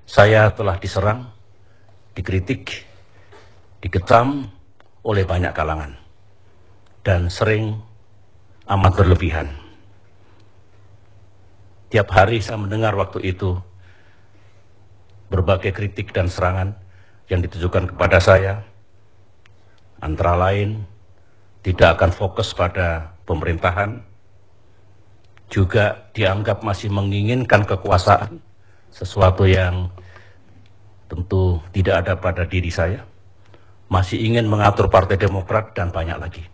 Saya telah diserang, dikritik, dikecam oleh banyak kalangan, dan sering amat berlebihan. Tiap hari saya mendengar waktu itu berbagai kritik dan serangan yang ditujukan kepada saya, antara lain tidak akan fokus pada pemerintahan, juga dianggap masih menginginkan kekuasaan, sesuatu yang tentu tidak ada pada diri saya, masih ingin mengatur Partai Demokrat, dan banyak lagi.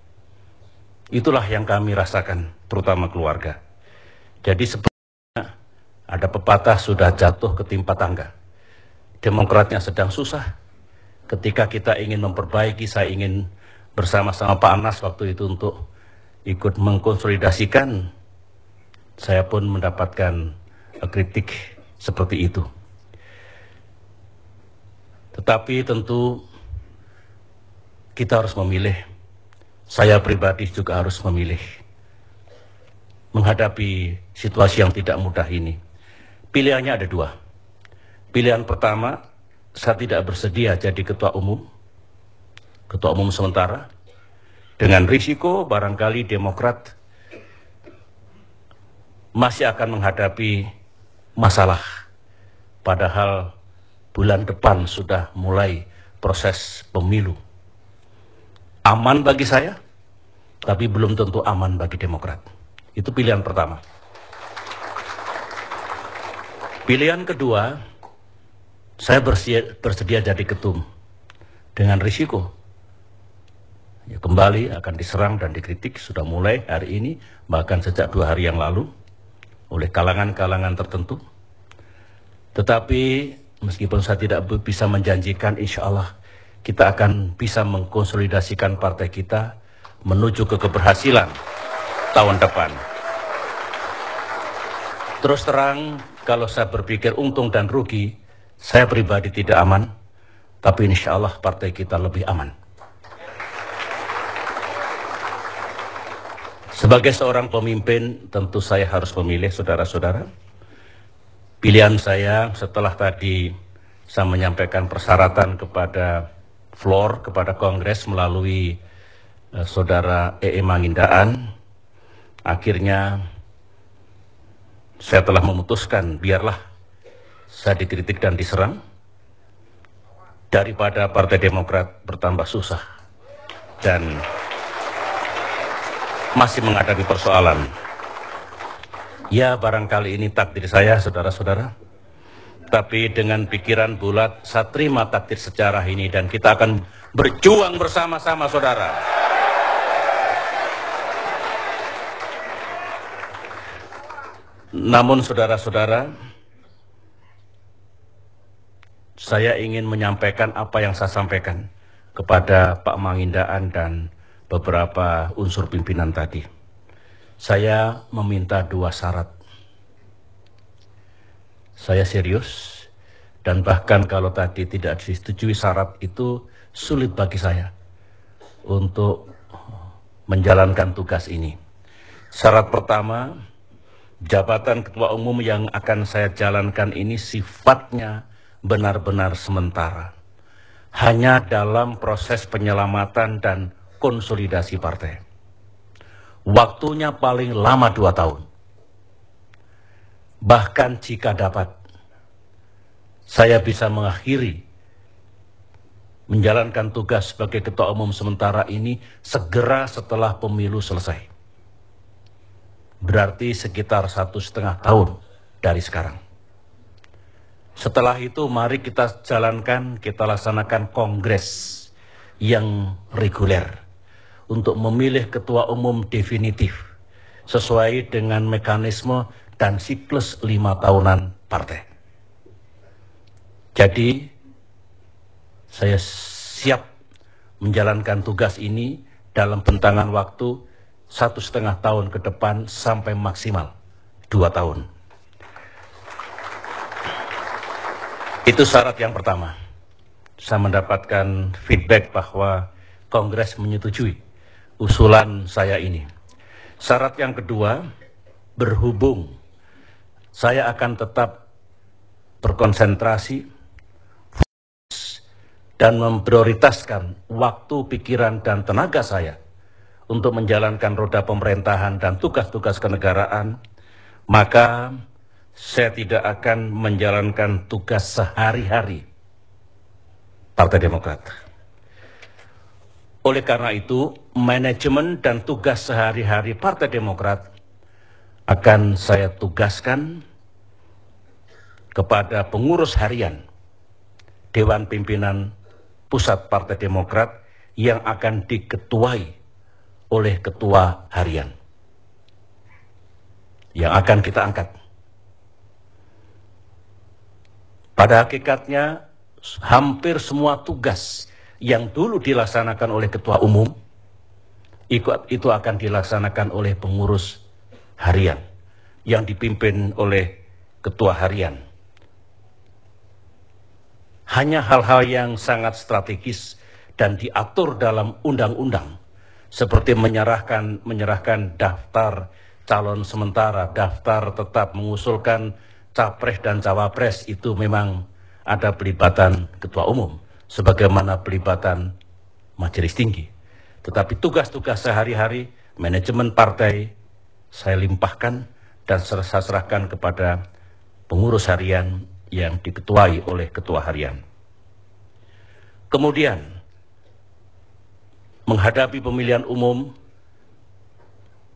Itulah yang kami rasakan, terutama keluarga. Jadi sebenarnya ada pepatah, sudah jatuh ketimpa tangga. Demokratnya sedang susah. Ketika kita ingin memperbaiki, saya ingin bersama-sama Pak Anas waktu itu untuk ikut mengkonsolidasikan, saya pun mendapatkan kritik seperti itu. Tetapi tentu kita harus memilih. Saya pribadi juga harus memilih menghadapi situasi yang tidak mudah ini. Pilihannya ada dua. Pilihan pertama, saya tidak bersedia jadi ketua umum sementara, dengan risiko barangkali Demokrat masih akan menghadapi masalah, padahal bulan depan sudah mulai proses pemilu. Aman bagi saya, tapi belum tentu aman bagi Demokrat. Itu pilihan pertama. Pilihan kedua, saya bersedia jadi ketum dengan risiko. Ya, kembali akan diserang dan dikritik, sudah mulai hari ini, bahkan sejak 2 hari yang lalu, oleh kalangan-kalangan tertentu. Tetapi meskipun saya tidak bisa menjanjikan, insya Allah kita akan bisa mengkonsolidasikan partai kita menuju ke keberhasilan tahun depan. Terus terang, kalau saya berpikir untung dan rugi, saya pribadi tidak aman, tapi insya Allah partai kita lebih aman. Sebagai seorang pemimpin, tentu saya harus memilih, saudara-saudara. Pilihan saya setelah tadi saya menyampaikan persyaratan kepada floor, kepada Kongres melalui saudara E.E. Mangindaan, akhirnya saya telah memutuskan, biarlah saya dikritik dan diserang, daripada Partai Demokrat bertambah susah dan masih menghadapi persoalan. Ya, barangkali ini takdir saya, saudara-saudara. Tapi dengan pikiran bulat, saya terima takdir sejarah ini dan kita akan berjuang bersama-sama, saudara. Namun, saudara-saudara, saya ingin menyampaikan apa yang saya sampaikan kepada Pak Mangindaan dan beberapa unsur pimpinan tadi. Saya meminta 2 syarat. Saya serius, dan bahkan kalau tadi tidak disetujui syarat itu, sulit bagi saya untuk menjalankan tugas ini. Syarat pertama, jabatan ketua umum yang akan saya jalankan ini sifatnya benar-benar sementara, hanya dalam proses penyelamatan dan konsolidasi partai. Waktunya paling lama 2 tahun. Bahkan jika dapat, saya bisa mengakhiri menjalankan tugas sebagai ketua umum sementara ini segera setelah pemilu selesai. Berarti sekitar 1,5 tahun dari sekarang. Setelah itu mari kita jalankan, kita laksanakan kongres yang reguler untuk memilih ketua umum definitif sesuai dengan mekanisme dan siklus 5 tahunan partai. Jadi saya siap menjalankan tugas ini dalam bentangan waktu 1,5 tahun ke depan sampai maksimal 2 tahun. Itu syarat yang pertama. Saya mendapatkan feedback bahwa Kongres menyetujui usulan saya ini. Syarat yang kedua, berhubung saya akan tetap berkonsentrasi, dan memprioritaskan waktu, pikiran, dan tenaga saya untuk menjalankan roda pemerintahan dan tugas-tugas kenegaraan, maka saya tidak akan menjalankan tugas sehari-hari Partai Demokrat. Oleh karena itu, manajemen dan tugas sehari-hari Partai Demokrat akan saya tugaskan kepada pengurus harian Dewan Pimpinan Pusat Partai Demokrat yang akan diketuai oleh ketua harian yang akan kita angkat. Pada hakikatnya, hampir semua tugas yang dulu dilaksanakan oleh ketua umum itu akan dilaksanakan oleh pengurus harian yang dipimpin oleh ketua harian. Hanya hal-hal yang sangat strategis dan diatur dalam undang-undang, seperti menyerahkan daftar calon sementara, daftar tetap, mengusulkan capres dan cawapres, itu memang ada pelibatan ketua umum, sebagaimana pelibatan majelis tinggi. Tetapi tugas-tugas sehari-hari, manajemen partai, saya limpahkan dan saya serahkan kepada pengurus harian yang diketuai oleh ketua harian. Kemudian, menghadapi pemilihan umum,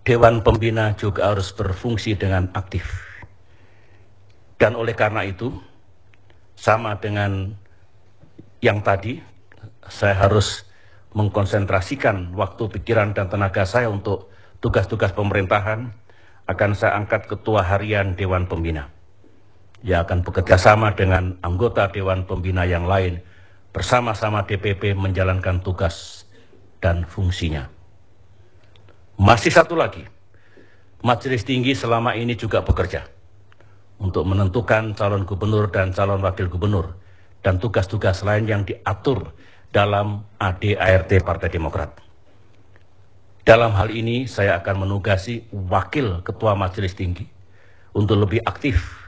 Dewan Pembina juga harus berfungsi dengan aktif. Dan oleh karena itu, sama dengan yang tadi, saya harus mengkonsentrasikan waktu, pikiran, dan tenaga saya untuk tugas-tugas pemerintahan. Akan saya angkat ketua harian Dewan Pembina, yang akan bekerja sama dengan anggota Dewan Pembina yang lain, bersama-sama DPP menjalankan tugas dan fungsinya. Masih satu lagi, Majelis Tinggi selama ini juga bekerja untuk menentukan calon gubernur dan calon wakil gubernur dan tugas-tugas lain yang diatur dalam AD/ART Partai Demokrat. Dalam hal ini saya akan menugasi Wakil Ketua Majelis Tinggi untuk lebih aktif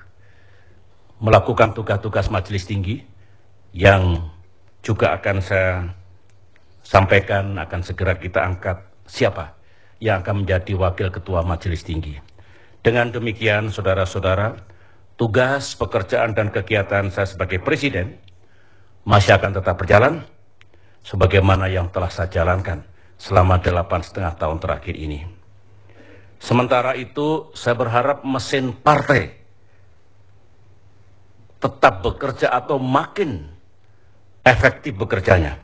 melakukan tugas-tugas Majelis Tinggi, yang juga akan saya sampaikan akan segera kita angkat siapa yang akan menjadi Wakil Ketua Majelis Tinggi. Dengan demikian, saudara-saudara, tugas, pekerjaan, dan kegiatan saya sebagai Presiden masih akan tetap berjalan sebagaimana yang telah saya jalankan selama 8,5 tahun terakhir ini. Sementara itu, saya berharap mesin partai tetap bekerja atau makin efektif bekerjanya,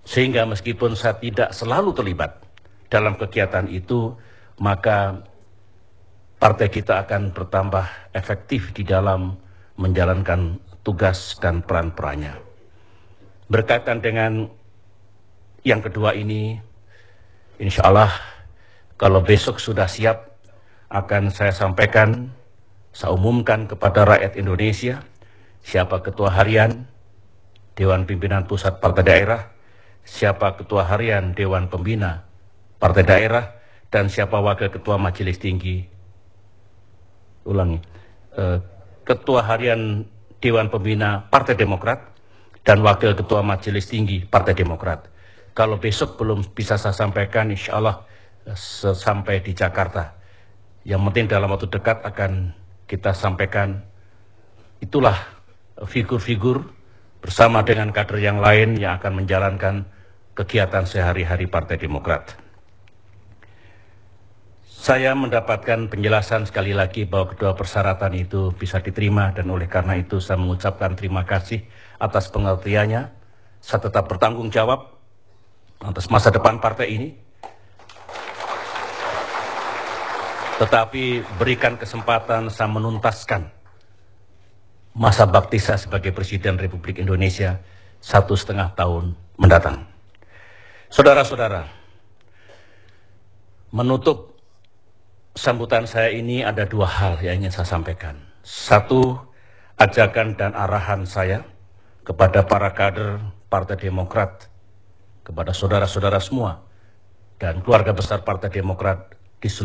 sehingga meskipun saya tidak selalu terlibat dalam kegiatan itu, maka partai kita akan bertambah efektif di dalam menjalankan tugas dan peran-perannya. Berkaitan dengan yang kedua ini, insya Allah kalau besok sudah siap, akan saya sampaikan, saya umumkan kepada rakyat Indonesia siapa ketua harian Dewan Pimpinan Pusat Partai Daerah, siapa ketua harian Dewan Pembina Partai Daerah, dan siapa wakil ketua Majelis Tinggi. Ketua harian Dewan Pembina Partai Demokrat dan wakil ketua Majelis Tinggi Partai Demokrat. Kalau besok belum bisa saya sampaikan, insya Allah sampai di Jakarta. Yang penting dalam waktu dekat akan kita sampaikan. Itulah figur-figur bersama dengan kader yang lain yang akan menjalankan kegiatan sehari-hari Partai Demokrat. Saya mendapatkan penjelasan sekali lagi bahwa kedua persyaratan itu bisa diterima, dan oleh karena itu saya mengucapkan terima kasih atas pengertiannya. Saya tetap bertanggung jawab atas masa depan partai ini, tetapi berikan kesempatan saya menuntaskan masa bakti saya sebagai Presiden Republik Indonesia 1,5 tahun mendatang. Saudara-saudara, menutup sambutan saya ini ada dua hal yang ingin saya sampaikan. Satu, ajakan dan arahan saya kepada para kader Partai Demokrat, kepada saudara-saudara semua dan keluarga besar Partai Demokrat